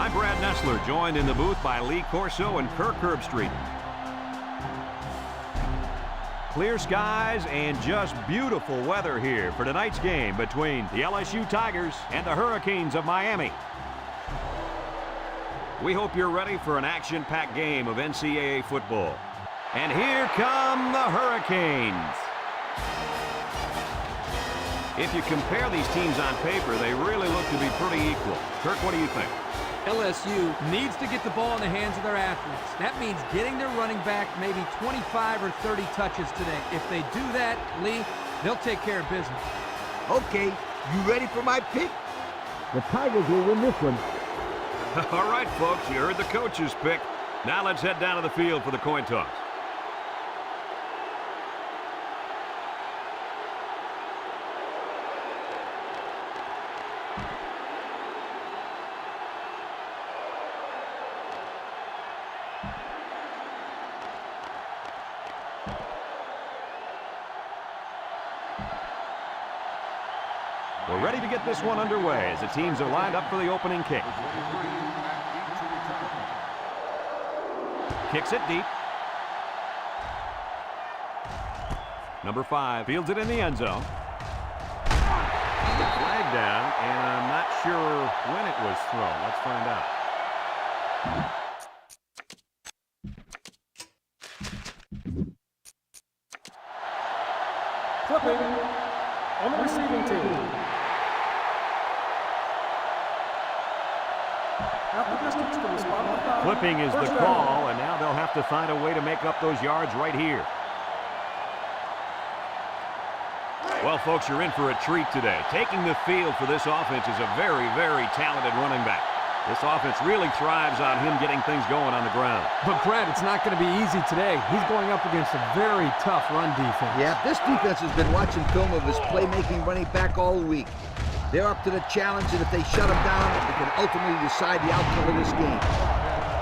I'm Brad Nessler, joined in the booth by Lee Corso and Kirk Herbstreit. Clear skies and just beautiful weather here for tonight's game between the LSU Tigers and the Hurricanes of Miami. We hope you're ready for an action-packed game of NCAA football. And here come the Hurricanes. If you compare these teams on paper, they really look to be pretty equal. Kirk, what do you think? LSU needs to get the ball in the hands of their athletes. That means getting their running back maybe 25 or 30 touches today. If they do that, Lee, they'll take care of business. Okay, you ready for my pick? The Tigers will win this one. All right, folks, you heard the coach's pick. Now let's head down to the field for the coin toss. We're ready to get this one underway as the teams are lined up for the opening kick. Kicks it deep. Number 5 fields it in the end zone. Flag down, and I'm not sure when it was thrown. Let's find out. Flipping on the receiving team. Flipping is the call, and now they'll have to find a way to make up those yards right here. Well, folks, you're in for a treat today. Taking the field for this offense is a very, very talented running back. This offense really thrives on him getting things going on the ground. But, Brad, it's not going to be easy today. He's going up against a very tough run defense. Yeah, this defense has been watching film of his playmaking running back all week. They're up to the challenge, and if they shut him down, they can ultimately decide the outcome of this game.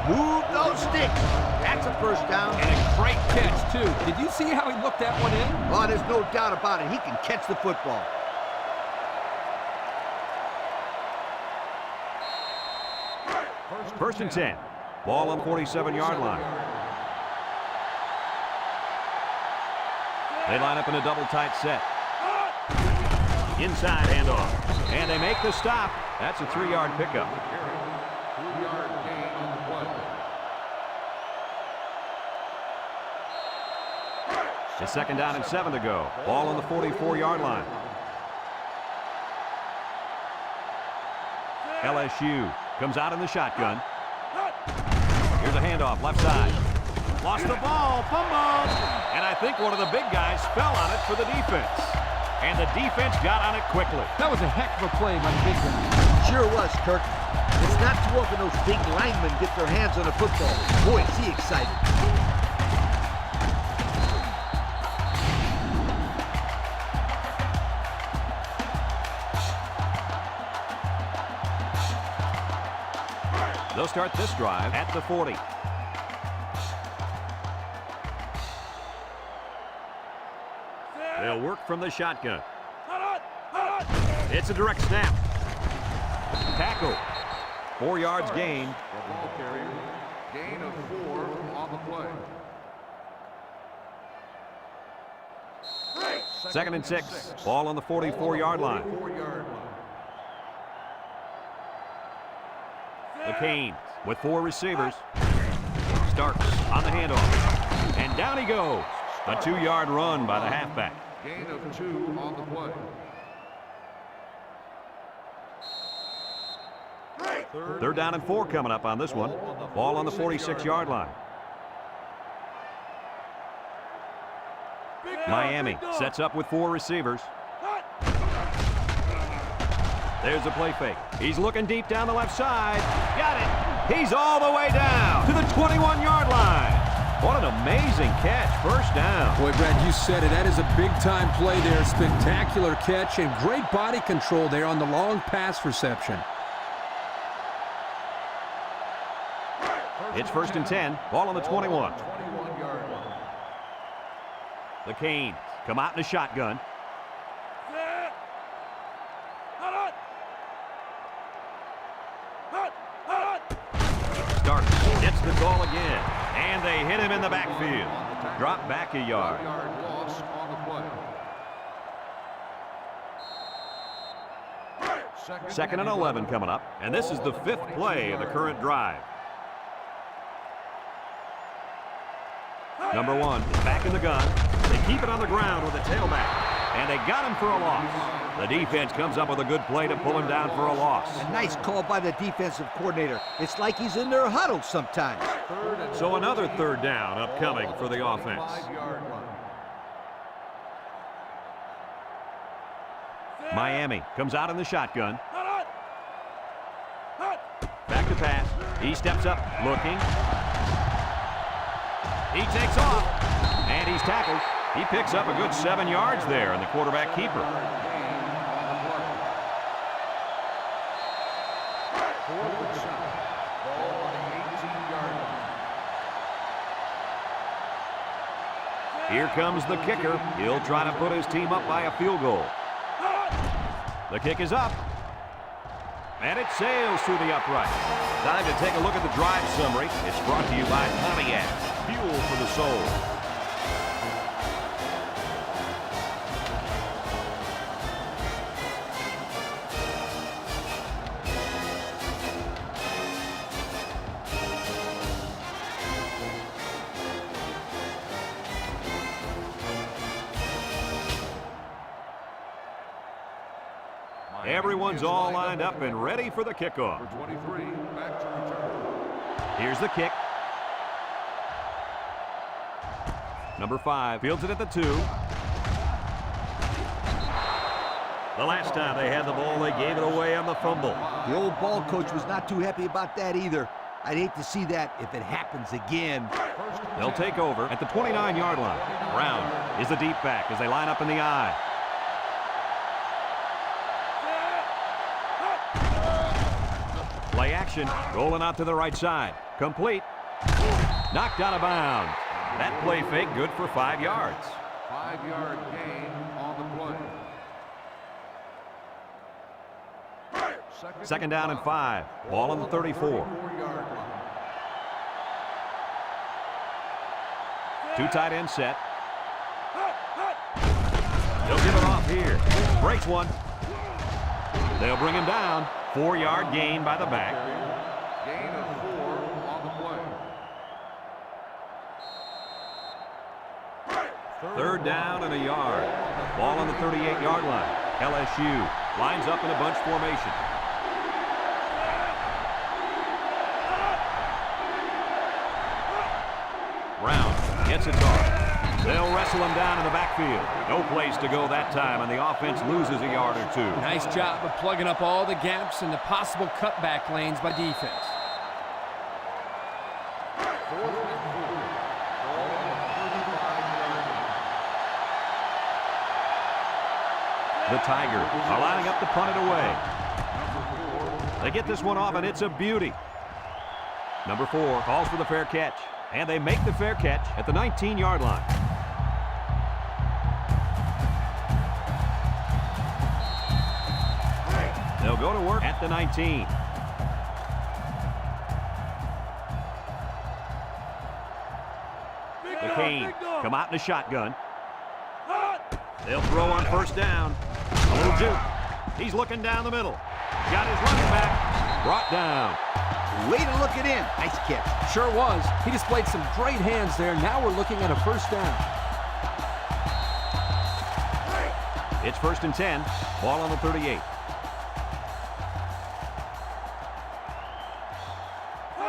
Move those sticks. That's a first down. And a great catch, too. Did you see how he looked that one in? Oh, there's no doubt about it. He can catch the football. First and 10. Ball on the 47-yard line. They line up in a double tight set. Inside handoff. And they make the stop. That's a 3-yard pickup. It's second down and 7 to go. Ball on the 44-yard line. LSU comes out in the shotgun. Here's a handoff, left side. Lost the ball, fumble. And I think one of the big guys fell on it for the defense. And the defense got on it quickly. That was a heck of a play by the big guy. Sure was, Kirk. It's not too often those big linemen get their hands on a football. Boy, is he excited. They'll start this drive at the 40. They'll work from the shotgun. It's a direct snap. Tackle. 4 yards gain. Ball carrier. Gain of 4 on the play. Second and 6. Ball on the 44-yard line. The Canes with 4 receivers. Starks on the handoff. And down he goes. A 2-yard run by the halfback. Gain of 2 on the play. Third down and 4 coming up on this one. Ball on the 46-yard line. Miami sets up with 4 receivers. There's a play fake. He's looking deep down the left side. Got it. He's all the way down to the 21-yard line. What an amazing catch. First down. Boy, Brad, you said it. That is a big-time play there. Spectacular catch and great body control there on the long pass reception. It's first and 10. Ball on the 21. The Canes come out in a shotgun. Gets the call again. And they hit him in the backfield. Drop back a yard. 5-yard loss on the play. Second and 11 coming up. And this is the 5th play of the current drive. Number 1 is back in the gun. They keep it on the ground with the tailback. And they got him for a loss. The defense comes up with a good play to pull him down for a loss. A nice call by the defensive coordinator. It's like he's in their huddle sometimes. So another 3rd down upcoming for the offense. 5-yard line. Miami comes out in the shotgun. Back to pass. He steps up, looking. He takes off, and he's tackled. He picks up a good 7 yards there, and the quarterback keeper. Here comes the kicker. He'll try to put his team up by a field goal. The kick is up. And it sails through the upright. Time to take a look at the drive summary. It's brought to you by Pontiac. Fuel for the soul. Everyone's all lined up and ready for the kickoff. Number 23, back to return. Here's the kick. Number 5 fields it at the 2. The last time they had the ball, they gave it away on the fumble. The old ball coach was not too happy about that either. I'd hate to see that if it happens again. They'll take over at the 29-yard line. Brown is the deep back as they line up in the I. Play action, rolling out to the right side. Complete. Knocked out of bounds. That play fake good for 5 yards. 5-yard gain on the play. Second down and 5. Ball on the 34. 34-yard line. 2 tight end set. They'll give it off here. Breaks one. They'll bring him down. 4-yard gain by the back. Gain of 4 on the play. 3rd down and a yard. Ball on the 38-yard line. LSU lines up in a bunch formation. Brown gets it off. They'll wrestle him down in the backfield. No place to go that time, and the offense loses a yard or 2. Nice job of plugging up all the gaps and the possible cutback lanes by defense. The Tigers are lining up to punt it away. They get this one off, and it's a beauty. Number 4 calls for the fair catch, and they make the fair catch at the 19-yard line. They'll go to work at the 19. The Canes come out in a shotgun. They'll throw on 1st down. A little juke. He's looking down the middle. Got his running back. Brought down. Way to look it in. Nice catch. Sure was. He displayed some great hands there. Now we're looking at a 1st down. It's 1st and 10. Ball on the 38.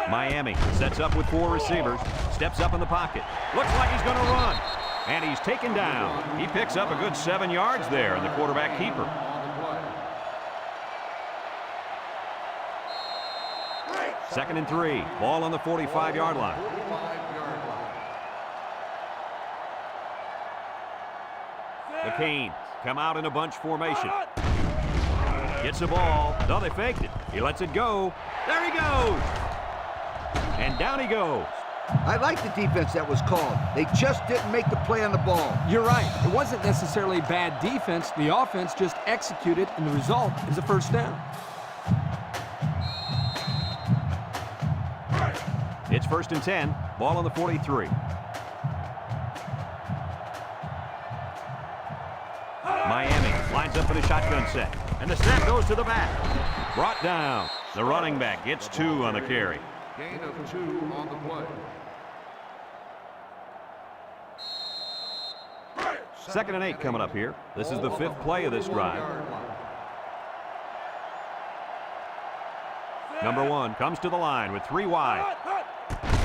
Miami sets up with 4 receivers. Steps up in the pocket. Looks like he's going to run. And he's taken down. He picks up a good 7 yards there, and the quarterback keeper. Second and 3. Ball on the 45-yard line. The Canes come out in a bunch formation. Gets the ball. No, they faked it. He lets it go. There he goes. And down he goes. I like the defense that was called. They just didn't make the play on the ball. You're right. It wasn't necessarily bad defense. The offense just executed, and the result is a 1st down. It's 1st and 10. Ball on the 43. Miami lines up in a shotgun set. And the snap goes to the back. Brought down. The running back gets 2 on the carry. Gain of 2 on the play. 2nd and 8 coming up here. This is the 5th play of this drive. Number 1 comes to the line with 3 wide.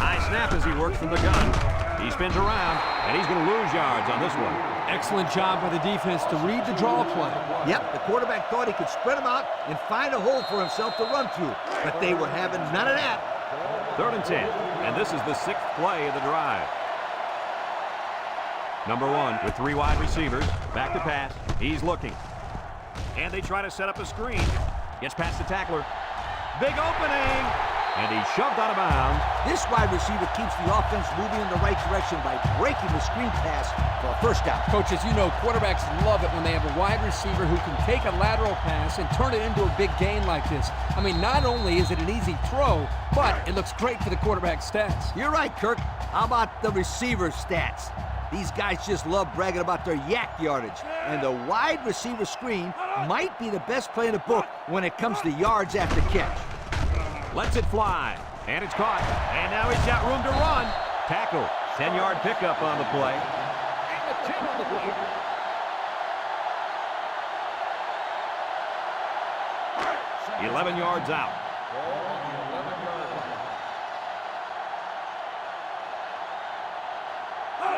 High snap as he works from the gun. He spins around, and he's going to lose yards on this one. Excellent job by the defense to read the draw play. Yep, the quarterback thought he could spread them out and find a hole for himself to run through, but they were having none of that. 3rd and 10, and this is the 6th play of the drive. Number 1 with 3 wide receivers. Back to pass. He's looking. And they try to set up a screen. Gets past the tackler. Big opening. And he's shoved out of bounds. This wide receiver keeps the offense moving in the right direction by breaking the screen pass for a first down. Coaches, you know quarterbacks love it when they have a wide receiver who can take a lateral pass and turn it into a big gain like this. I mean, not only is it an easy throw, but it looks great for the quarterback's stats. You're right, Kirk. How about the receiver stats? These guys just love bragging about their yak yardage. And the wide receiver screen might be the best play in the book when it comes to yards after catch. Lets it fly. And it's caught. And now he's got room to run. Tackle. 10-yard pickup on the play. And the 10 on the play. Second. 11 yards out.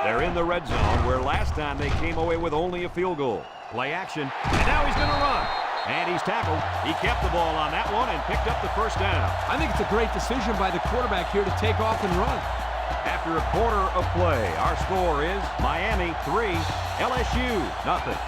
They're in the red zone where last time they came away with only a field goal. Play action. And now he's going to run. And he's tackled. He kept the ball on that one and picked up the first down. I think it's a great decision by the quarterback here to take off and run. After a quarter of play, our score is Miami 3, LSU nothing.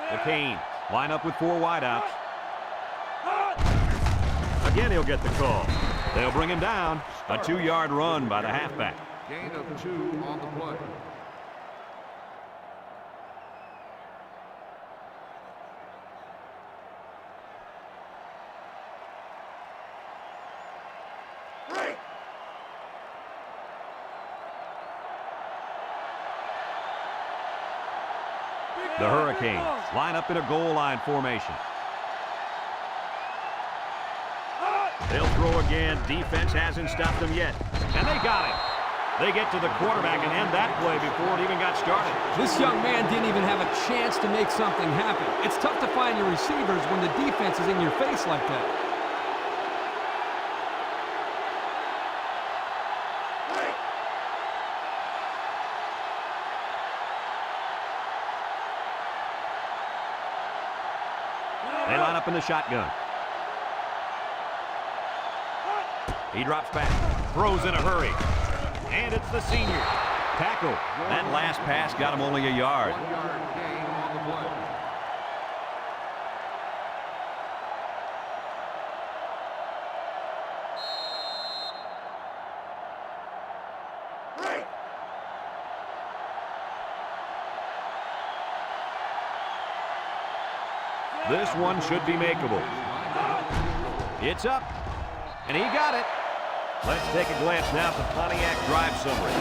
The Canes line up with 4 wideouts. Again, he'll get the call. They'll bring him down. A 2-yard run by the halfback. Gain of 2 on the play. The Hurricanes line up in a goal line formation. They'll throw again. Defense hasn't stopped them yet. And they got it. They get to the quarterback and end that play before it even got started. This young man didn't even have a chance to make something happen. It's tough to find your receivers when the defense is in your face like that. They line up in the shotgun. He drops back, throws in a hurry, and it's the senior. Tackle. That last pass got him only a yard. 1-yard gain on the play. This one should be makeable. It's up, and he got it. Let's take a glance now at the Pontiac drive summary.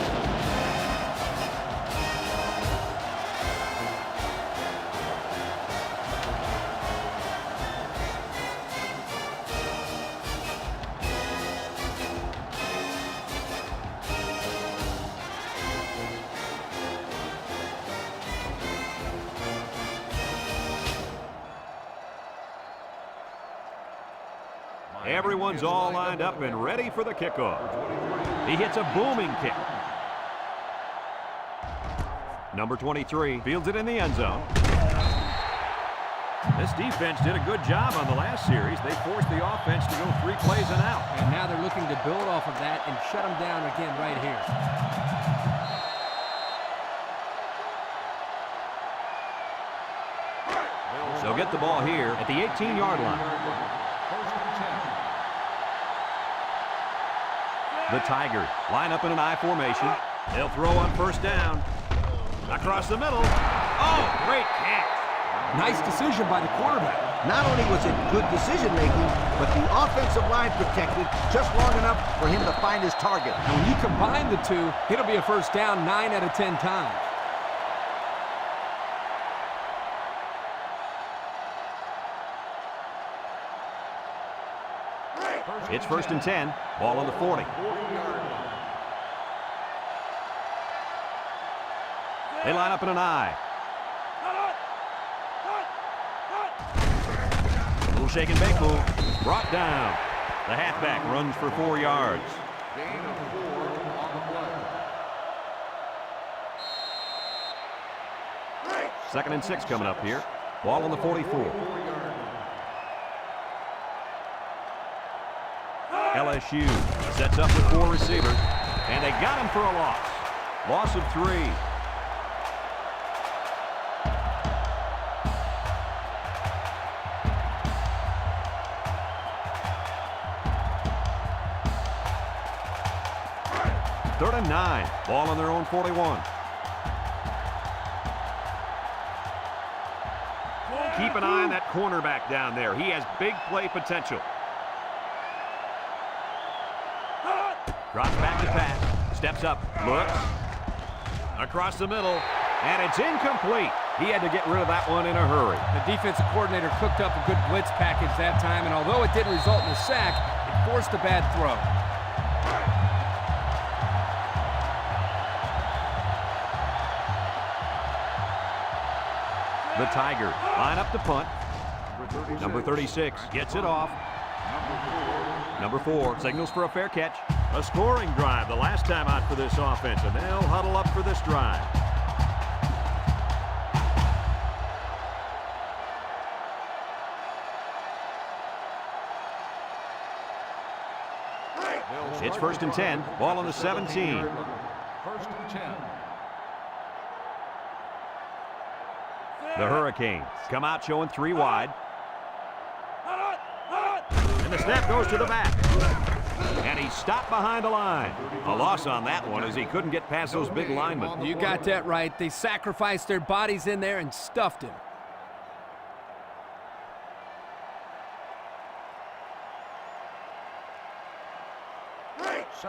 Everyone's all lined up and ready for the kickoff. He hits a booming kick. Number 23 fields it in the end zone. This defense did a good job on the last series. They forced the offense to go 3 plays and out. And now they're looking to build off of that and shut them down again right here. They'll get the ball here at the 18-yard line. The Tigers line up in an I formation. They'll throw on first down. Across the middle. Oh, great catch. Nice decision by the quarterback. Not only was it good decision-making, but the offensive line protected just long enough for him to find his target. And when you combine the two, it'll be a first down 9 out of 10 times. It's first and 10. Ball on the 40. They line up in an I. Little shake and bake move. Brought down. The halfback runs for 4 yards. Gain of 4 on the play. Second and 6 coming up here. Ball on the 44. LSU sets up with 4 receivers, and they got him for a loss. Loss of 3. Third and 9. Ball on their own 41. Keep an eye on that cornerback down there. He has big play potential. Drops back to pass. Steps up. Looks. Across the middle. And it's incomplete. He had to get rid of that one in a hurry. The defensive coordinator cooked up a good blitz package that time, and although it didn't result in a sack, it forced a bad throw. The Tigers line up to punt. Number 36 gets it off. Number 4 signals for a fair catch. A scoring drive the last time out for this offense, and they'll huddle up for this drive. It's first and 10. Ball on the 17. First and 10. The Hurricanes come out showing 3 wide. And the snap goes to the back. And he stopped behind the line. A loss on that one as he couldn't get past those big linemen. You got that right. They sacrificed their bodies in there and stuffed him.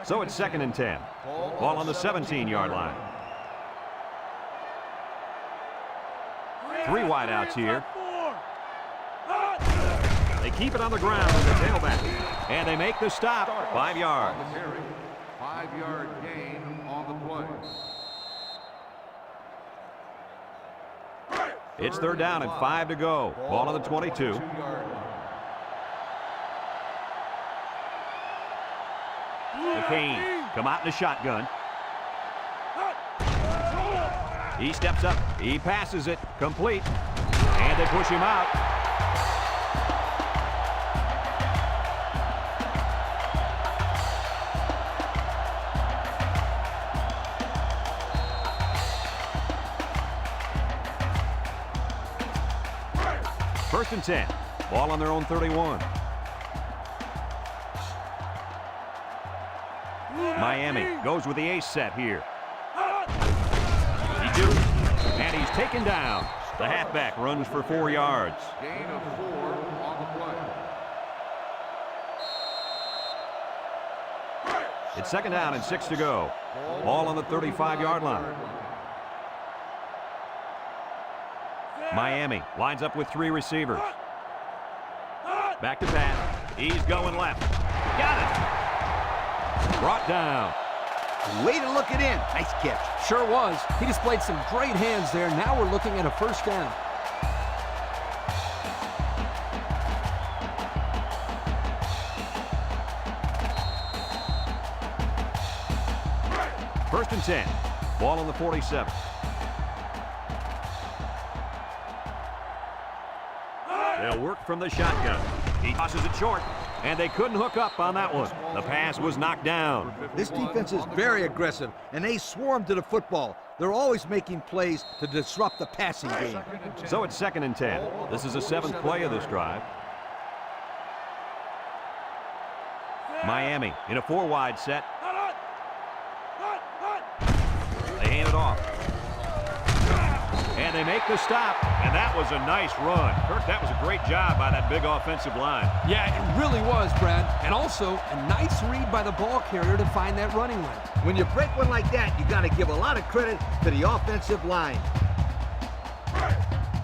So it's second and 10. Ball on the 17-yard line. 3 wideouts here. They keep it on the ground with the tailback. And they make the stop. 5 yards. 5-yard gain on the play. It's third down and 5 to go. Ball on the 22. The Canes come out in the shotgun. He steps up. He passes it. Complete. And they push him out. First and 10. Ball on their own 31. Miami goes with the ace set here. He do, and he's taken down. The halfback runs for 4 yards. Gain of 4 on the play. It's second down and 6 to go. Ball on the 35-yard line. Miami lines up with 3 receivers. Back to pass. He's going left. Got it. Brought down. Way to look it in. Nice catch. Sure was. He displayed some great hands there. Now we're looking at a first down. First and 10. Ball on the 47. They'll work from the shotgun. He tosses it short, and they couldn't hook up on that one. The pass was knocked down. This defense is very aggressive, and they swarm to the football. They're always making plays to disrupt the passing game. So it's second and 10. This is the 7th play of this drive. Miami in a 4-wide set. they make the stop, and that was a nice run. Kirk, that was a great job by that big offensive line. Yeah, it really was, Brad. And also, a nice read by the ball carrier to find that running lane. When you break one like that, you got to give a lot of credit to the offensive line.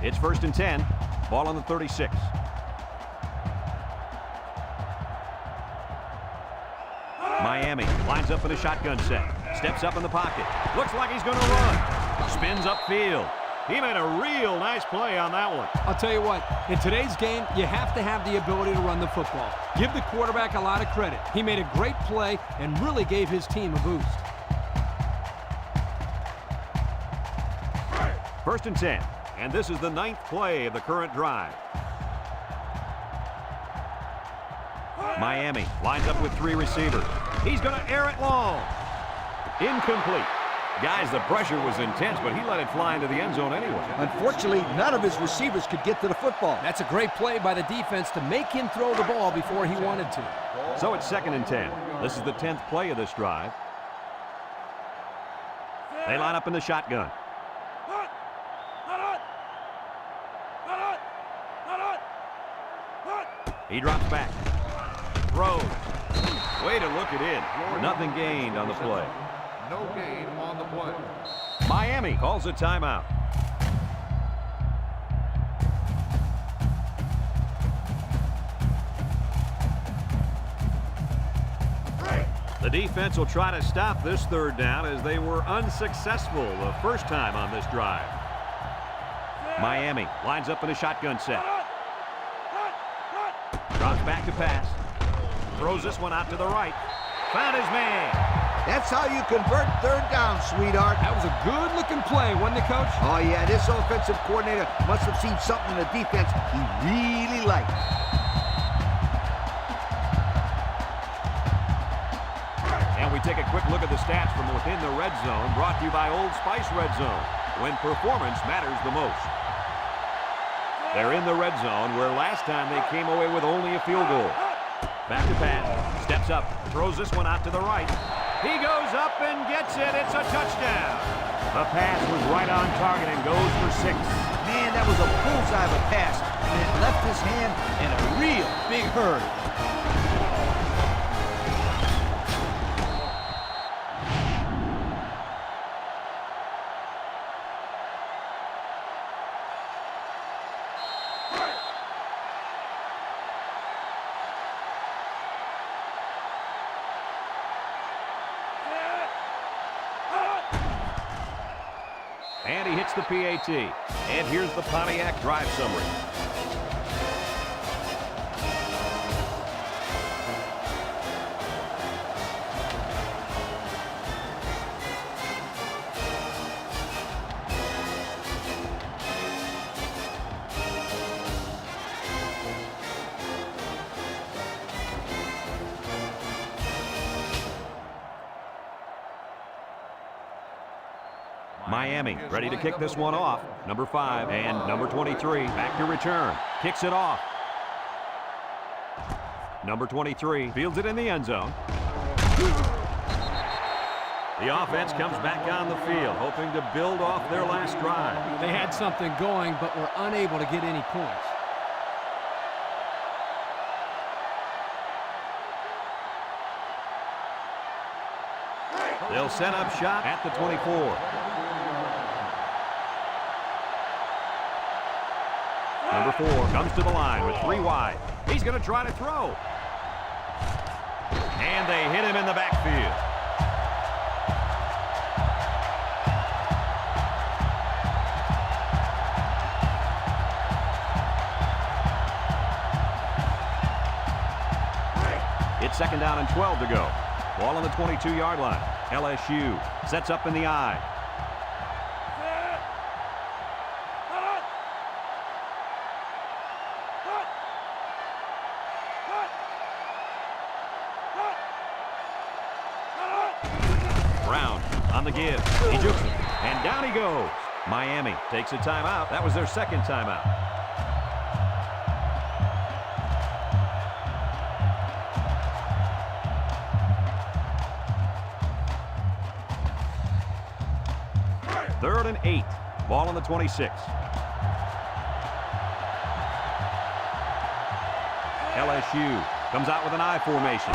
It's 1st and 10. Ball on the 36. Miami lines up in a shotgun set. Steps up in the pocket. Looks like he's going to run. Spins upfield. He made a real nice play on that one. I'll tell you what, in today's game, you have to have the ability to run the football. Give the quarterback a lot of credit. He made a great play and really gave his team a boost. 1st and 10. And this is the 9th play of the current drive. Miami lines up with 3 receivers. He's going to air it long. Incomplete. Guys, the pressure was intense, but he let it fly into the end zone anyway. Unfortunately, none of his receivers could get to the football. That's a great play by the defense to make him throw the ball before he wanted to. So it's 2nd and 10. This is the 10th play of this drive. They line up in the shotgun. He drops back. Throws. Way to look it in. Nothing gained on the play. No gain on the play. Miami calls a timeout. The defense will try to stop this 3rd down as they were unsuccessful the first time on this drive. Miami lines up in a shotgun set. Drops back to pass. Throws this one out to the right. Found his man. That's how you convert 3rd down, sweetheart. That was a good-looking play, wasn't it, Coach? Oh, yeah, this offensive coordinator must have seen something in the defense he really liked. And we take a quick look at the stats from within the red zone, brought to you by Old Spice Red Zone, when performance matters the most. They're in the red zone, where last time they came away with only a field goal. Back to pass. Steps up. Throws this one out to the right. He goes up and gets it. It's a touchdown. The pass was right on target and goes for 6. Man, that was a bullseye of a pass, and it left his hand in a real big hurry. And he hits the PAT. And here's the Pontiac drive summary. Miami ready to kick this one off. Number 5 and number 23 back to return. Kicks it off. Number 23 fields it in the end zone. The offense comes back on the field, hoping to build off their last drive. They had something going, but were unable to get any points. They'll set up shop at the 24. Number 4 comes to the line with 3 wide. He's going to try to throw. And they hit him in the backfield. It's 2nd down and 12 to go. Ball on the 22-yard line. LSU sets up in the I. Brown on the give. He jukes it. And down he goes. Miami takes a timeout. That was their 2nd timeout. Third and 8. Ball on the 26. LSU comes out with an I formation.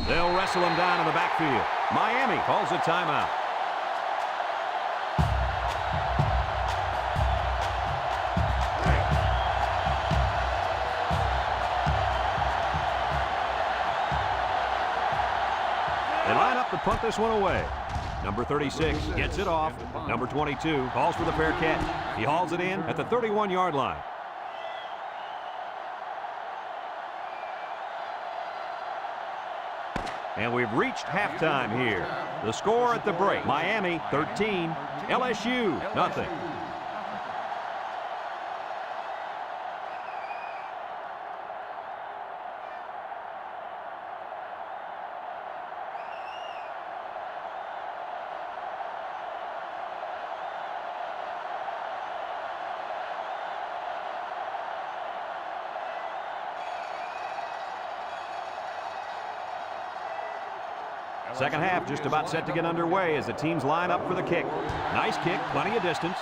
They'll wrestle him down in the backfield. Miami calls a timeout. They line up to punt this one away. Number 36 gets it off. Number 22 calls for the fair catch. He hauls it in at the 31-yard line. And we've reached halftime here. The score at the break, Miami 13, LSU nothing. Second half just about set to get underway as the teams line up for the kick. Nice kick, plenty of distance.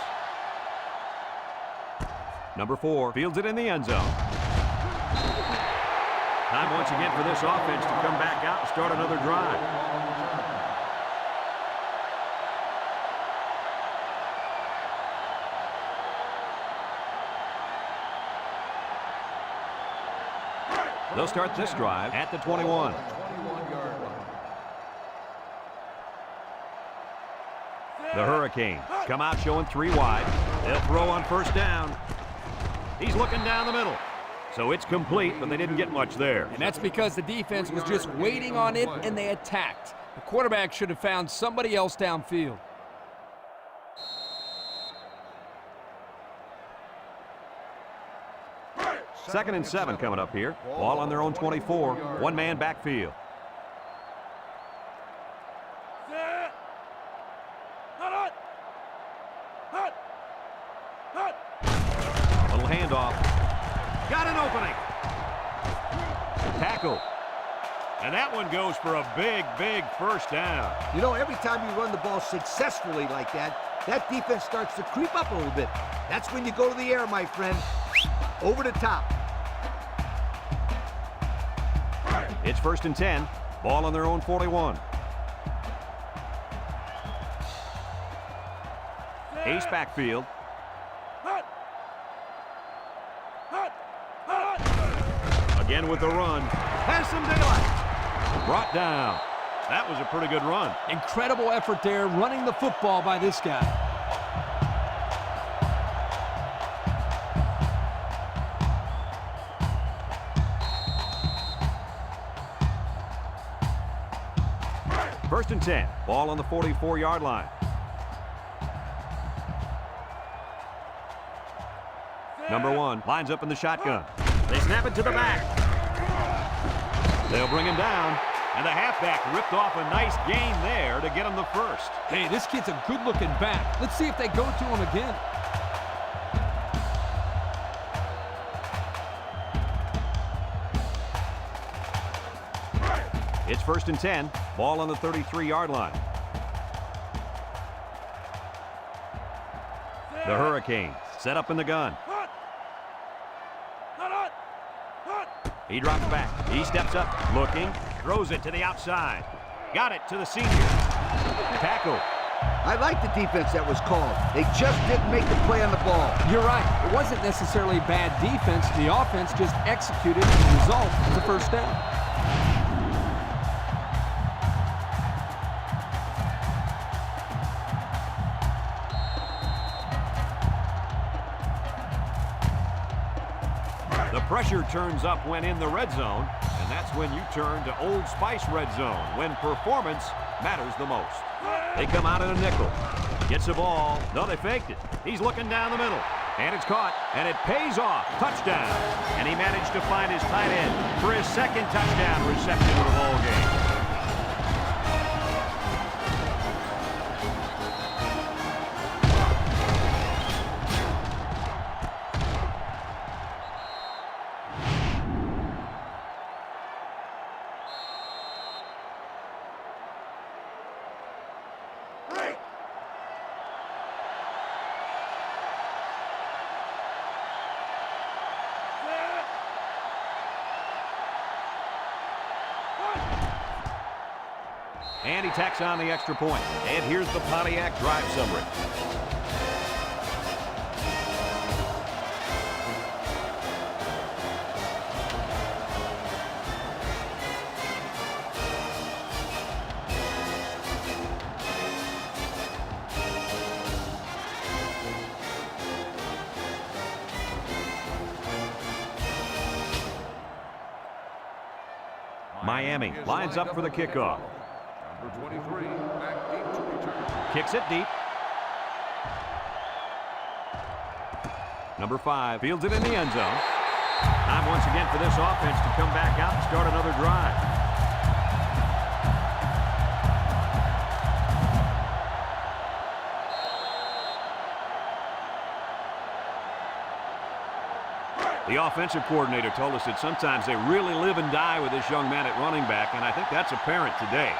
Number 4 fields it in the end zone. Time once again for this offense to come back out and start another drive. They'll start this drive at the 21. The Hurricanes come out showing 3 wide. They'll throw on first down. He's looking down the middle. So it's complete, but they didn't get much there. And that's because the defense was just waiting on it and they attacked. The quarterback should have found somebody else downfield. Second and 7 coming up here. Ball on their own 24. One-man backfield. Little handoff. Got an opening. Tackle. And that one goes for a big, big first down. You know, every time you run the ball successfully like that, that defense starts to creep up a little bit. That's when you go to the air, my friend. Over the top. It's first and 10. Ball on their own 41. Ace backfield. Again with the run. Has some daylight. Brought down. That was a pretty good run. Incredible effort there running the football by this guy. First and 10. Ball on the 44-yard line. Number 1 lines up in the shotgun. They snap it to the back. They'll bring him down. And the halfback ripped off a nice gain there to get him the first. Hey, this kid's a good-looking back. Let's see if they go to him again. It's first and 10. Ball on the 33-yard line. The Hurricanes set up in the gun. He drops back. He steps up, looking, throws it to the outside. Got it to the senior. Tackle. I like the defense that was called. They just didn't make the play on the ball. You're right. It wasn't necessarily bad defense. The offense just executed, and the result was a first down. The pressure turns up when in the red zone, and that's when you turn to Old Spice red zone, when performance matters the most. They come out in a nickel. Gets the ball. No, they faked it. He's looking down the middle. And it's caught, and it pays off. Touchdown. And he managed to find his tight end for his second touchdown reception of the ball game. And he tacks on the extra point. And here's the Pontiac drive summary. Miami lines up for the kickoff. Number 23, back deep to return. Kicks it deep. Number 5 fields it in the end zone. Time once again for this offense to come back out and start another drive. The offensive coordinator told us that sometimes they really live and die with this young man at running back, and I think that's apparent today.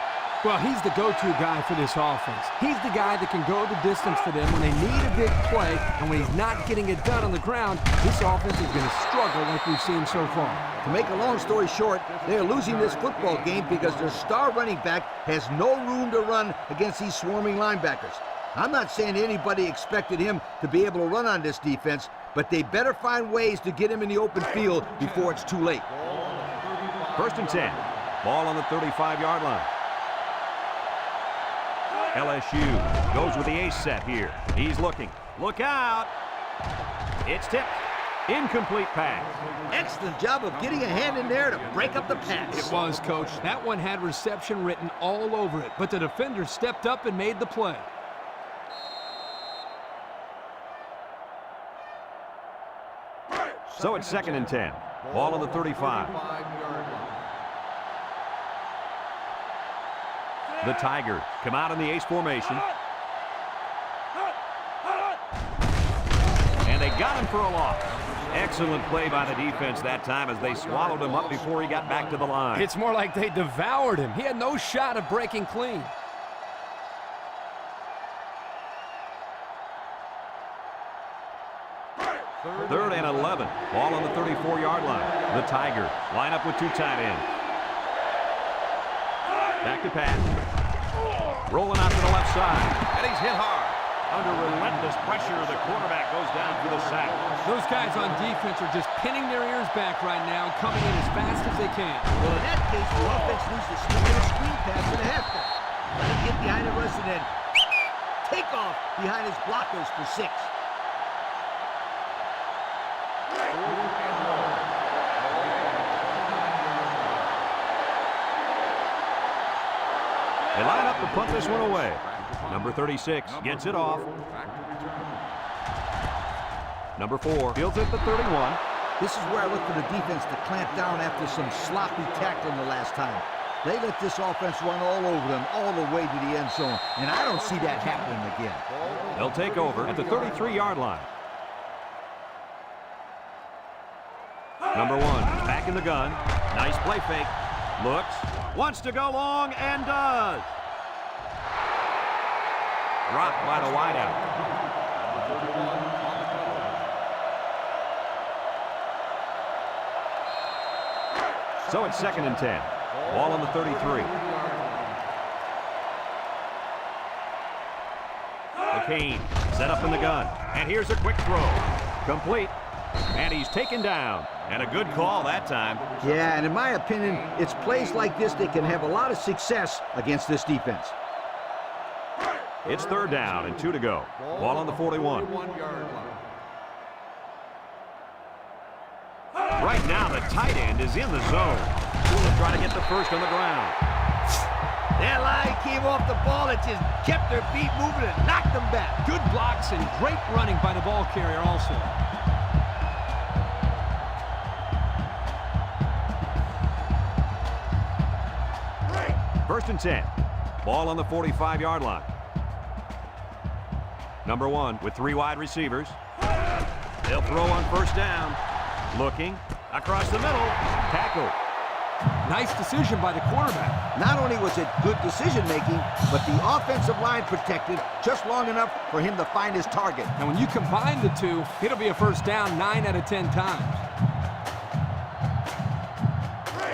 Well, he's the go-to guy for this offense. He's the guy that can go the distance for them when they need a big play, and when he's not getting it done on the ground, this offense is going to struggle like we've seen so far. To make a long story short, they're losing this football game because their star running back has no room to run against these swarming linebackers. I'm not saying anybody expected him to be able to run on this defense, but they better find ways to get him in the open field before it's too late. 1st and 10. Ball on the 35-yard line. LSU goes with the ace set here. He's looking. Look out. It's tipped. Incomplete pass. Excellent job of getting a hand in there to break up the pass. It was, Coach. That one had reception written all over it, but the defender stepped up and made the play. So it's 2nd and 10. Ball on the 35. The Tigers come out in the ace formation. And they got him for a loss. Excellent play by the defense that time as they swallowed him up before he got back to the line. It's more like they devoured him. He had no shot of breaking clean. Third and 11. Ball on the 34-yard line. The Tigers line up with 2 tight ends. Back to pass. Rolling out to the left side. And he's hit hard. Under relentless pressure, the quarterback goes down for the sack. Those guys on defense are just pinning their ears back right now, coming in as fast as they can. Well, in that case, the offense needs to sneak in a screen pass to the halfback. Let him get behind the rush and then take off behind his blockers for 6. They line up to punt this one away. Number 36 gets it off. Number 4 fields it at the 31. This is where I look for the defense to clamp down after some sloppy tackling the last time. They let this offense run all over them all the way to the end zone, and I don't see that happening again. They'll take over at the 33-yard line. Number 1 is back in the gun. Nice play fake. Looks, wants to go long, and does. Dropped by the wideout. So it's 2nd and 10. Ball on the 33. McCain set up in the gun. And here's a quick throw. Complete. And he's taken down. And a good call that time. Yeah, and in my opinion, it's plays like this that can have a lot of success against this defense. It's 3rd down and 2 to go. Ball on the 41. Right now, the tight end is in the zone. They'll try to get the first on the ground. That line came off the ball. It just kept their feet moving and knocked them back. Good blocks and great running by the ball carrier also. First and 10. Ball on the 45-yard line. Number 1 with 3 wide receivers. They'll throw on 1st down. Looking across the middle. Tackle. Nice decision by the quarterback. Not only was it good decision-making, but the offensive line protected just long enough for him to find his target. And when you combine the two, it'll be a first down 9 out of 10 times.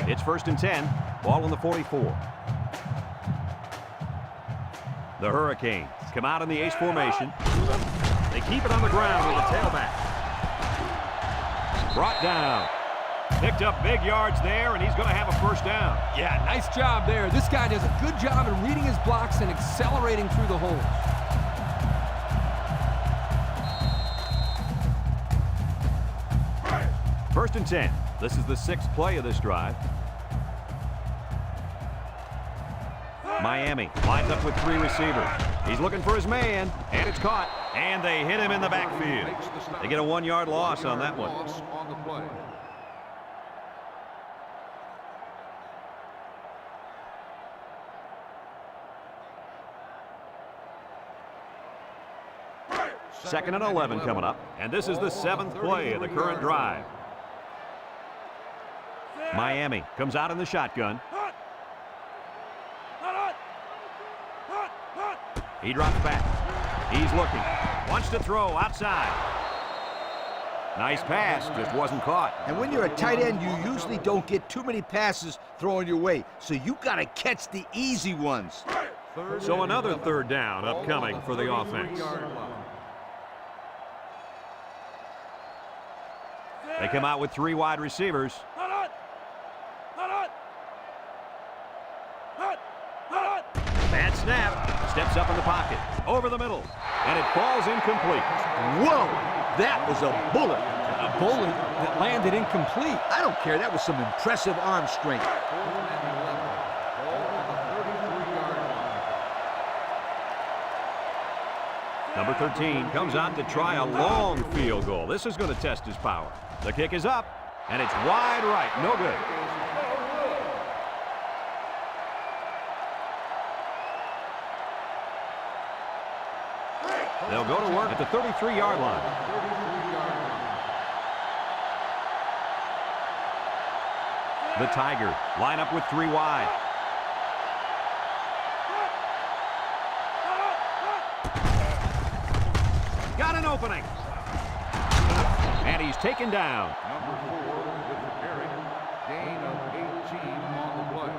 It's 1st and 10. Ball on the 44. The Hurricanes come out in the ace formation. They keep it on the ground with a tailback. Brought down. Picked up big yards there, and he's going to have a first down. Yeah, nice job there. This guy does a good job in reading his blocks and accelerating through the holes. First and 10. This is the 6th play of this drive. Miami lines up with 3 receivers. He's looking for his man, and it's caught. And they hit him in the backfield. They get a 1-yard loss on that one. Second and 11 coming up, and this is the 7th play of the current drive. Miami comes out in the shotgun. He drops back. He's looking. Wants to throw outside. Nice pass, just wasn't caught. And when you're a tight end, you usually don't get too many passes thrown your way, so you got to catch the easy ones. So another 3rd down upcoming for the offense. They come out with 3 wide receivers. Bad snap. Steps up in the pocket. Over the middle. And it falls incomplete. Whoa! That was a bullet. A bullet that landed incomplete. I don't care. That was some impressive arm strength. Number 13 comes out to try a long field goal. This is going to test his power. The kick is up, and it's wide right. No good. They'll go to work at the 33-yard line. The Tigers line up with 3 wide. Got an opening. And he's taken down. Number 4 with the carry. Gain of 18 on the play.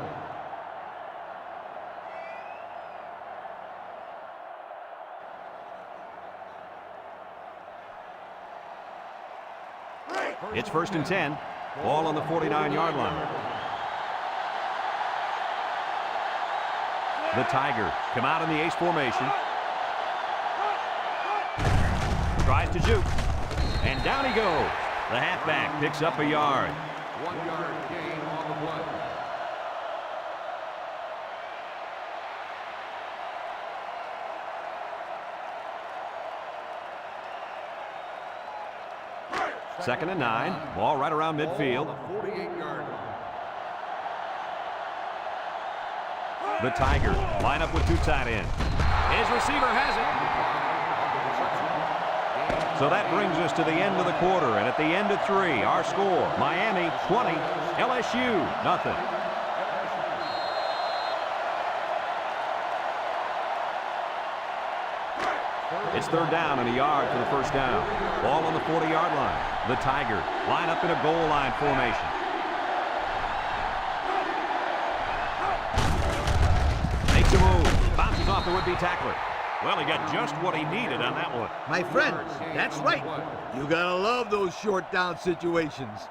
It's 1st and 10. Ball on the 49-yard line. The Tigers come out in the ace formation. Tries to juke. And down he goes. The halfback picks up a yard. 1-yard gain on the play. Second and 9. Ball right around midfield. 48-yard line. The Tigers line up with 2 tight ends. His receiver has it. So that brings us to the end of the quarter, and at the end of 3, our score, Miami 20, LSU nothing. It's 3rd down and a yard for the first down. Ball on the 40-yard line. The Tigers line up in a goal line formation. Makes a move. Bounces off the would-be tackler. Well, he got just what he needed on that one. My friend, that's right. You gotta love those short down situations.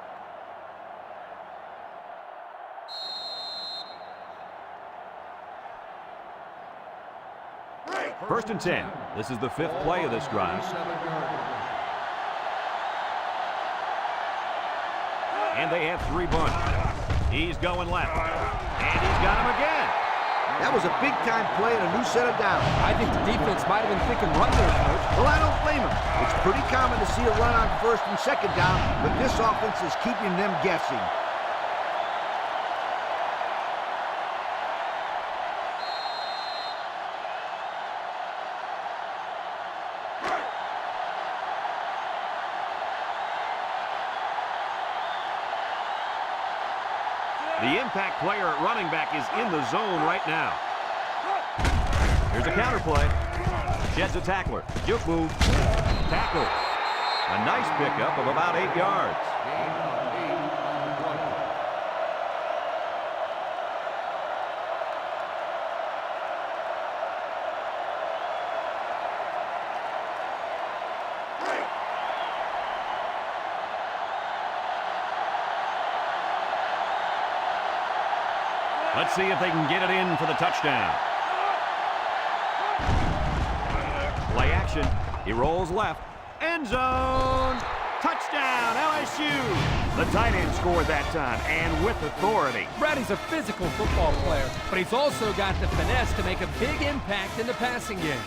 First and 10. This is the 5th play of this drive. And they have 3 bunch. He's going left. And he's got him again. That was a big-time play and a new set of downs. I think the defense might have been thinking run there, Coach. Well, I don't blame him. It's pretty common to see a run on 1st and 2nd down, but this offense is keeping them guessing. The impact player at running back is in the zone right now. Here's a counter play. Sheds a tackler. Juke move. Tackle. A nice pickup of about 8 yards. Let's see if they can get it in for the touchdown. Play action. He rolls left. End zone. Touchdown, LSU. The tight end scored that time, and with authority. Brady's a physical football player, but he's also got the finesse to make a big impact in the passing game.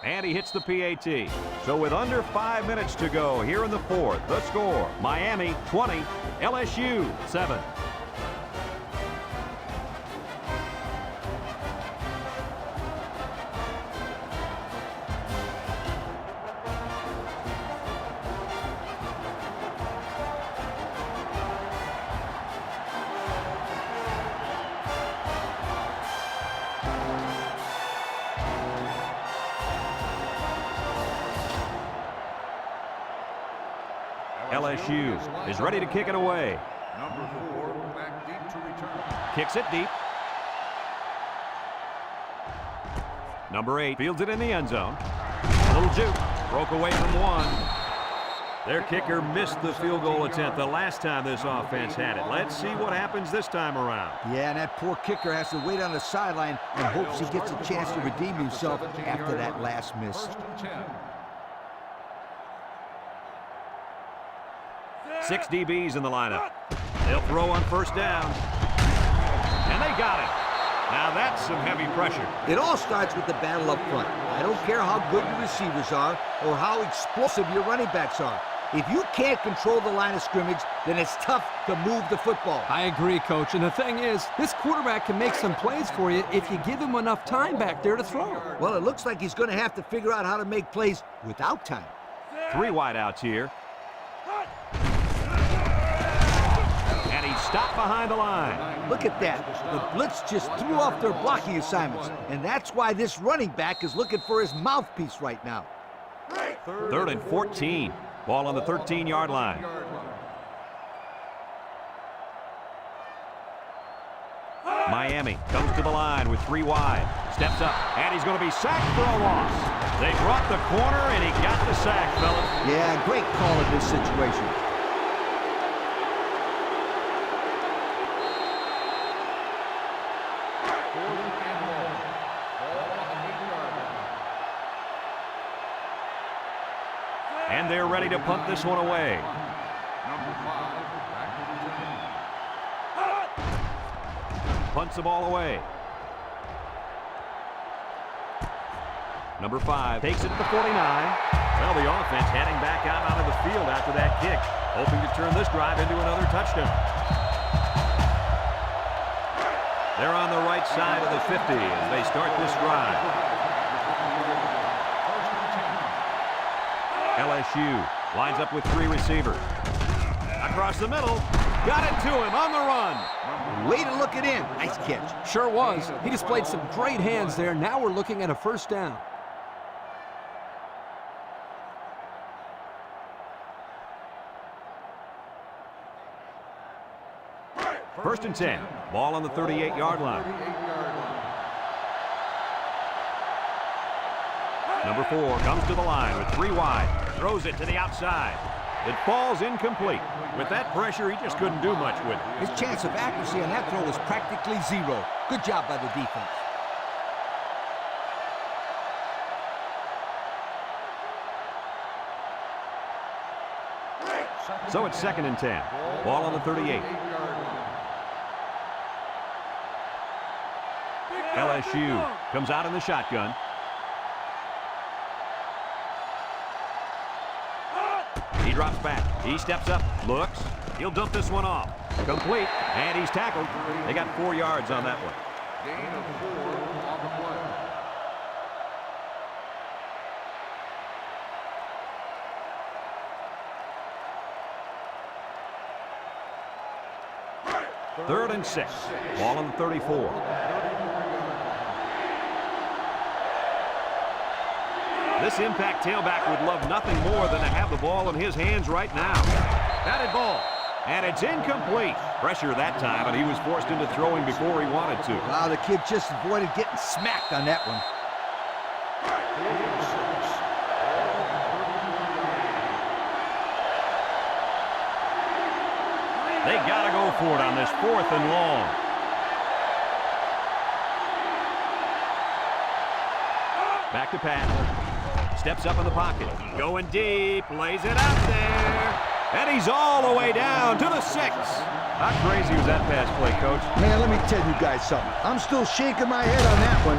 And he hits the PAT. So with under 5 minutes to go here in the fourth, the score, Miami 20, LSU 7. LSU is ready to kick it away. Number 4, back deep to return. Kicks it deep. Number 8 fields it in the end zone. A little juke. Broke away from one. Their kicker missed the field goal attempt the last time this offense had it. Let's see what happens this time around. Yeah, and that poor kicker has to wait on the sideline and hopes he gets a chance to redeem himself after that last miss. 1st and 10. 6 DBs in the lineup. They'll throw on first down. And they got it. Now that's some heavy pressure. It all starts with the battle up front. I don't care how good your receivers are or how explosive your running backs are. If you can't control the line of scrimmage, then it's tough to move the football. I agree, Coach. And the thing is, this quarterback can make some plays for you if you give him enough time back there to throw. Well, it looks like he's going to have to figure out how to make plays without time. 3 wideouts here. And he stopped behind the line. Look at that. The blitz just threw off their blocking assignments. And that's why this running back is looking for his mouthpiece right now. 3rd and 14. Ball on the 13-yard line. Miami comes to the line with 3 wide. Steps up, and he's going to be sacked for a loss. They brought the corner, and he got the sack, fellas. Yeah, great call in this situation. And they're ready to punt this one away. Number 5, back to return. Punts the ball away. Number 5 takes it to the 49. Well, the offense heading back out onto the field after that kick, hoping to turn this drive into another touchdown. They're on the right side of the 50 as they start this drive. LSU lines up with 3 receivers. Across the middle, got it to him on the run. Way to look it in. Nice catch. Sure was. He displayed some great hands there. Now we're looking at a first down. First and 10. Ball on the 38-yard line. Number 4 comes to the line with 3 wide. Throws it to the outside. It falls incomplete. With that pressure, he just couldn't do much with it. His chance of accuracy on that throw was practically 0. Good job by the defense. So it's 2nd and 10. Ball on the 38. LSU comes out in the shotgun. drops back. He steps up, looks. He'll dump this one off. Complete, and he's tackled. They got 4 yards on that one. Gain of 4 on the play. Third and 6. Ball on the 34. This impact tailback would love nothing more than to have the ball in his hands right now. Batted ball. And it's incomplete. Pressure that time, and he was forced into throwing before he wanted to. Wow, the kid just avoided getting smacked on that one. They got to go for it on this 4th and long. Back to Pat. Steps up in the pocket. Going deep. Lays it out there. And he's all the way down to the 6. How crazy was that pass play, Coach? Man, let me tell you guys something. I'm still shaking my head on that one.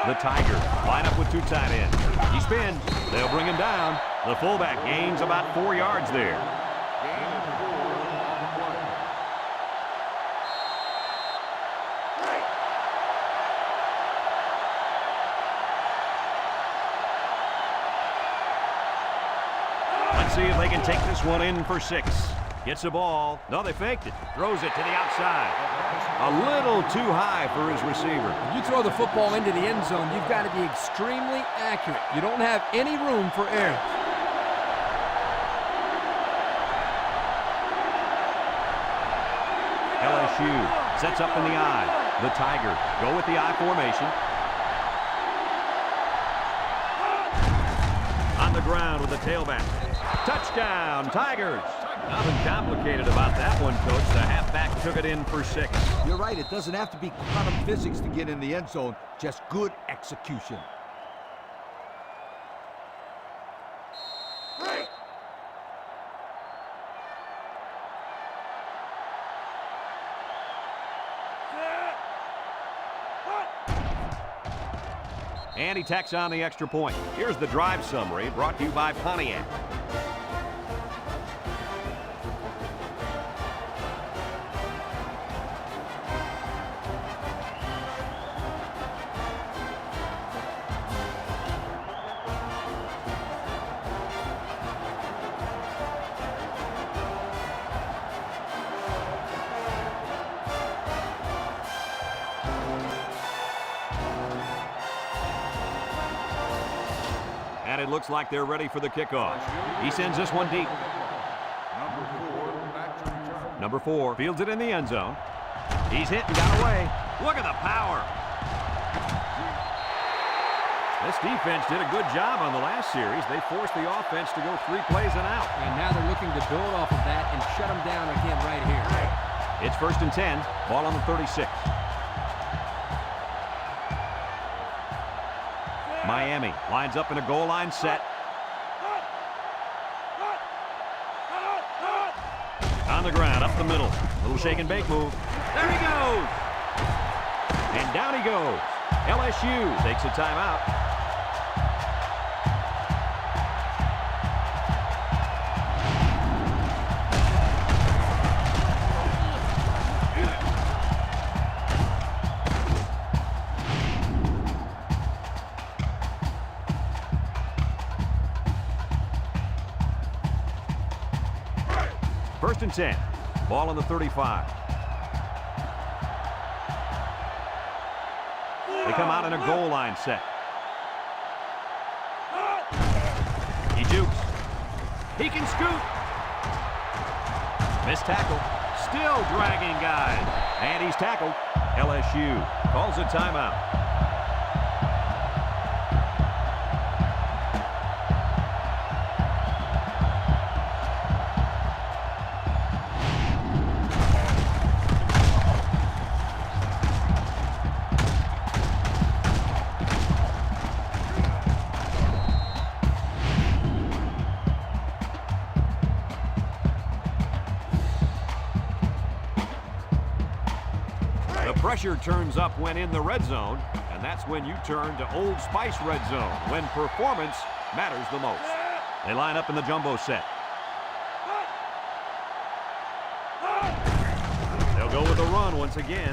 The Tigers line up with 2 tight ends. He spins. They'll bring him down. The fullback gains about 4 yards there. Gain of 4 on the play. Let's see if they can take this one in for 6. Gets the ball. No, they faked it. Throws it to the outside. A little too high for his receiver. If you throw the football into the end zone, you've got to be extremely accurate. You don't have any room for errors. LSU sets up in the I. The Tigers go with the I formation. On the ground with the tailback. Touchdown, Tigers. Nothing complicated about that one, Coach. The halfback took it in for 6. You're right. It doesn't have to be quantum physics to get in the end zone. Just good execution. And he tacks on the extra point. Here's the drive summary brought to you by Pontiac. And it looks like they're ready for the kickoff. He sends this one deep. Number 4 back to return. Number 4 fields it in the end zone. He's hit and got away. Look at the power. This defense did a good job on the last series. They forced the offense to go 3 plays and out. And now they're looking to build off of that and shut them down again right here. It's 1st and 10. Ball on the 36. Miami lines up in a goal line set. On the ground, up the middle. Little shake and bake move. There he goes. And down he goes. LSU takes a timeout. First and 10. Ball on the 35. They come out in a goal line set. He jukes. He can scoot. Missed tackle. Still dragging guys. And he's tackled. LSU calls a timeout. Pressure turns up when in the red zone, and that's when you turn to Old Spice red zone, when performance matters the most. They line up in the jumbo set. They'll go with the run once again.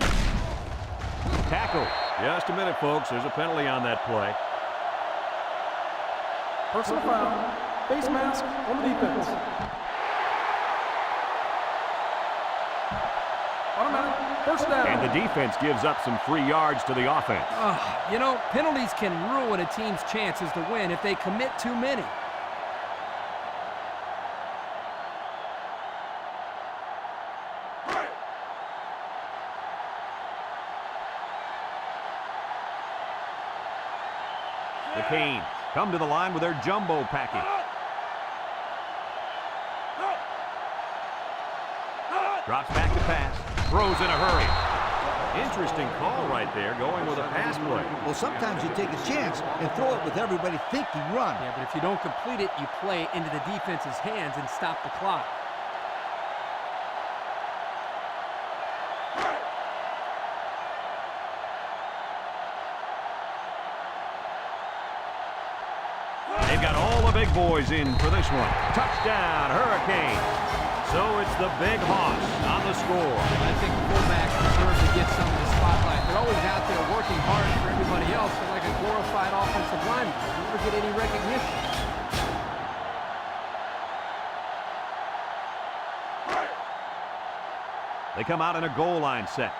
Tackle. Just a minute, folks. There's a penalty on that play. Personal foul. Face mask on the defense. Automatic. First down. And the defense gives up some free yards to the offense. You know, penalties can ruin a team's chances to win if they commit too many. The Canes come to the line with their jumbo package. Drops back to pass. Throws in a hurry. Interesting call right there, going with a pass play. Well, sometimes you take a chance and throw it with everybody thinking run. Yeah, but if you don't complete it, you play into the defense's hands and stop the clock. They've got all the big boys in for this one. Touchdown, Hurricane. So it's the big hoss on the score. I think the fullbacks deserve to get some of the spotlight. They're always out there working hard for everybody else. They're like a glorified offensive lineman. They never get any recognition. They come out in a goal line set.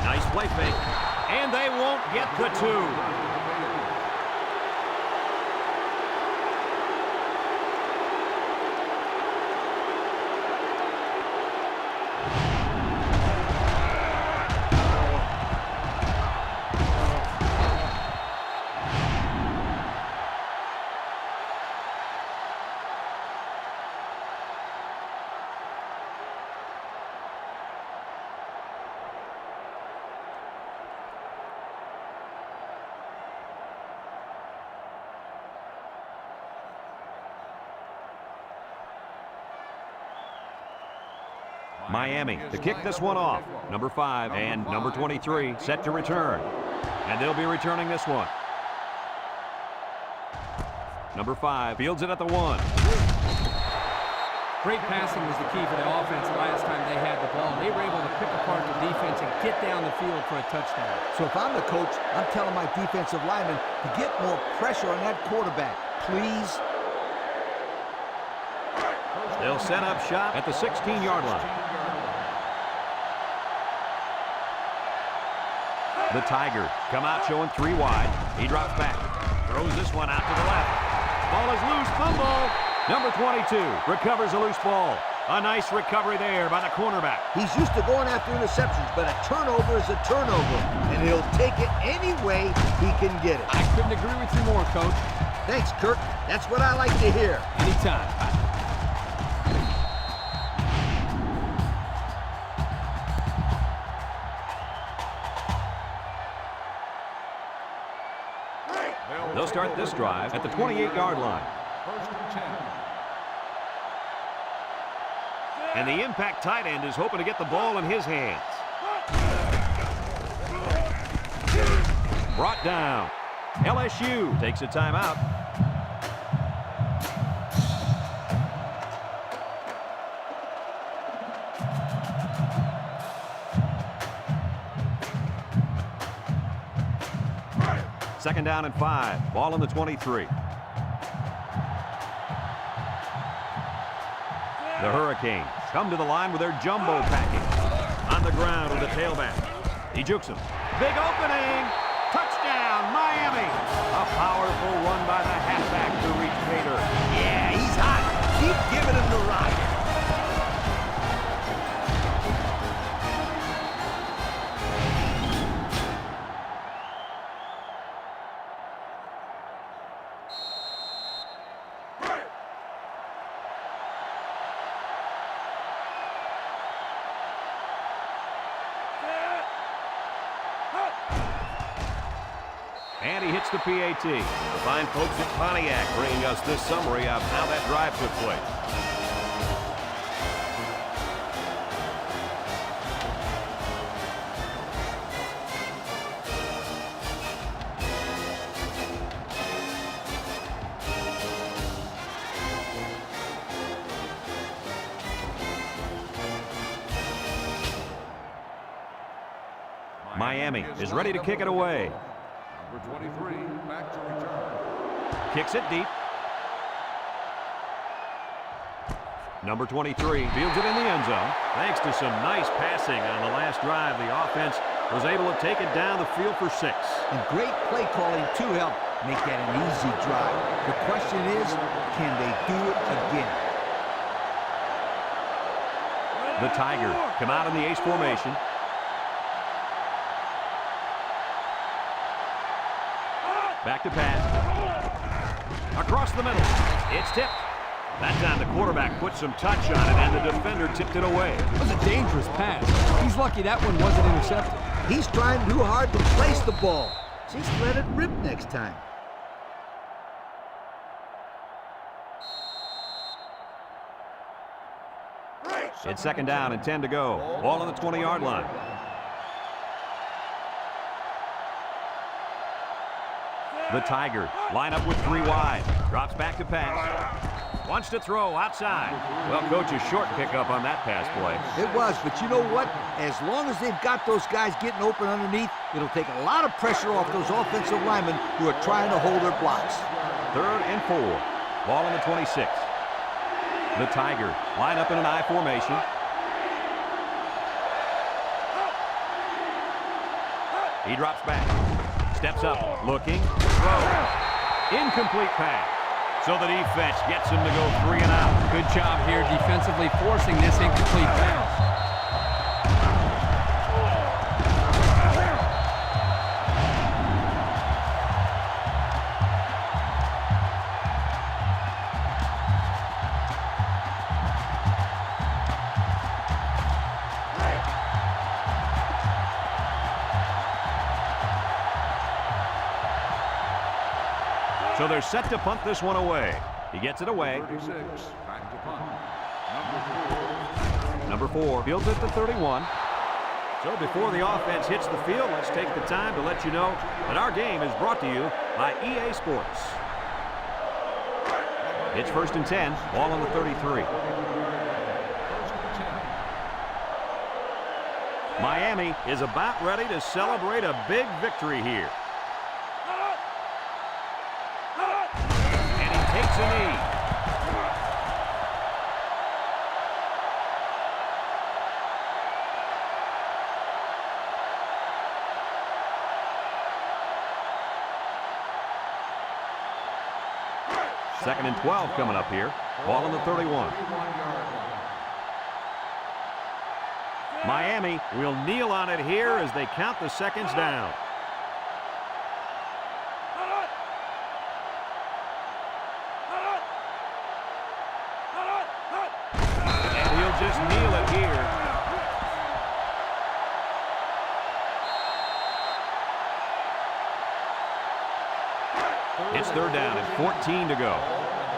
Nice play fake. And they won't get the two. Miami to kick this one off. Number 5 and number 23 set to return. And they'll be returning this one. Number 5 fields it at the 1. Great passing was the key for the offense the last time they had the ball. They were able to pick apart the defense and get down the field for a touchdown. So if I'm the coach, I'm telling my defensive linemen to get more pressure on that quarterback. Please. They'll set up shop at the 16-yard line. The Tigers come out showing 3 wide. He drops back. Throws this one out to the left. Ball is loose. Fumble. Number 22 recovers a loose ball. A nice recovery there by the cornerback. He's used to going after interceptions, but a turnover is a turnover, and he'll take it any way he can get it. I couldn't agree with you more, Coach. Thanks, Kirk. That's what I like to hear. Anytime. They'll start this drive at the 28-yard line. First and 10. And the impact tight end is hoping to get the ball in his hands. Brought down. LSU takes a timeout. Second down and 5. Ball on the 23. The Hurricanes come to the line with their jumbo package. On the ground with the tailback. He jukes him. Big opening. Touchdown, Miami. A powerful run by the halfback to reach Pater. Yeah, he's hot. Keep giving him the ride. And he hits the PAT. The fine folks at Pontiac bringing us this summary of how that drive took place. Miami is ready to kick it away. Number 23, back to return. Kicks it deep. Number 23 fields it in the end zone. Thanks to some nice passing on the last drive, the offense was able to take it down the field for 6. And great play calling to help make that an easy drive. The question is, can they do it again? The Tigers come out in the ace formation. Back to pass. Across the middle. It's tipped. That time the quarterback put some touch on it, and the defender tipped it away. It was a dangerous pass. He's lucky that one wasn't intercepted. He's trying too hard to place the ball. Just let it rip next time. It's 2nd down and 10 to go. Ball on the 20-yard line. The Tigers line up with 3 wide. Drops back to pass. Wants to throw outside. Well, coach, a short pickup on that pass play. It was, but you know what? As long as they've got those guys getting open underneath, it'll take a lot of pressure off those offensive linemen who are trying to hold their blocks. 3rd and 4. Ball on the 26. The Tigers line up in an I formation. He drops back. Steps up, looking, throws. Incomplete pass. So the defense gets him to go 3 and out. Good job here defensively forcing this incomplete pass. So they're set to punt this one away. He gets it away. 36, back to punt. Number 4 fields at the 31. So before the offense hits the field, let's take the time to let you know that our game is brought to you by EA Sports. It's 1st and 10. Ball on the 33. Miami is about ready to celebrate a big victory here. Takes a knee. Second and 12 coming up here. Ball on the 31. Miami will kneel on it here as they count the seconds down. Just kneel it here. It's 3rd down and 14 to go.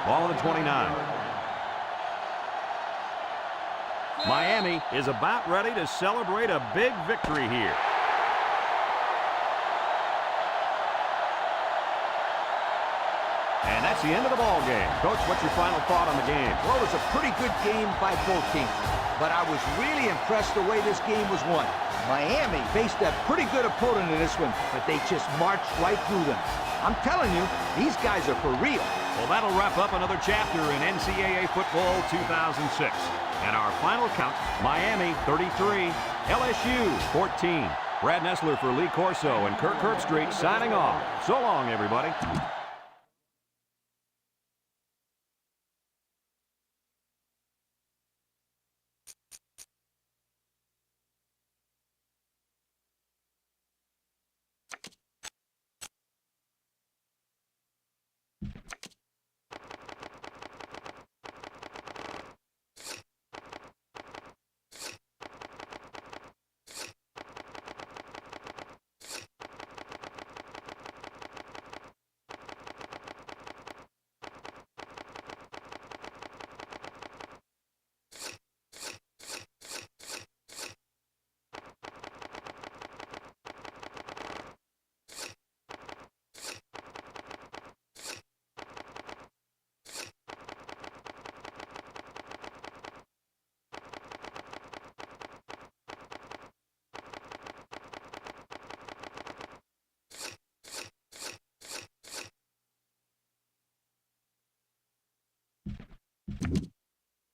Ball on the 29. Miami is about ready to celebrate a big victory here. And that's the end of the ball game. Coach, what's your final thought on the game? Well, it was a pretty good game by both teams, but I was really impressed the way this game was won. Miami faced a pretty good opponent in this one, but they just marched right through them. I'm telling you, these guys are for real. Well, that'll wrap up another chapter in NCAA Football 2006. And our final count, Miami 33, LSU 14. Brad Nessler for Lee Corso and Kirk Herbstreit signing off. So long, everybody.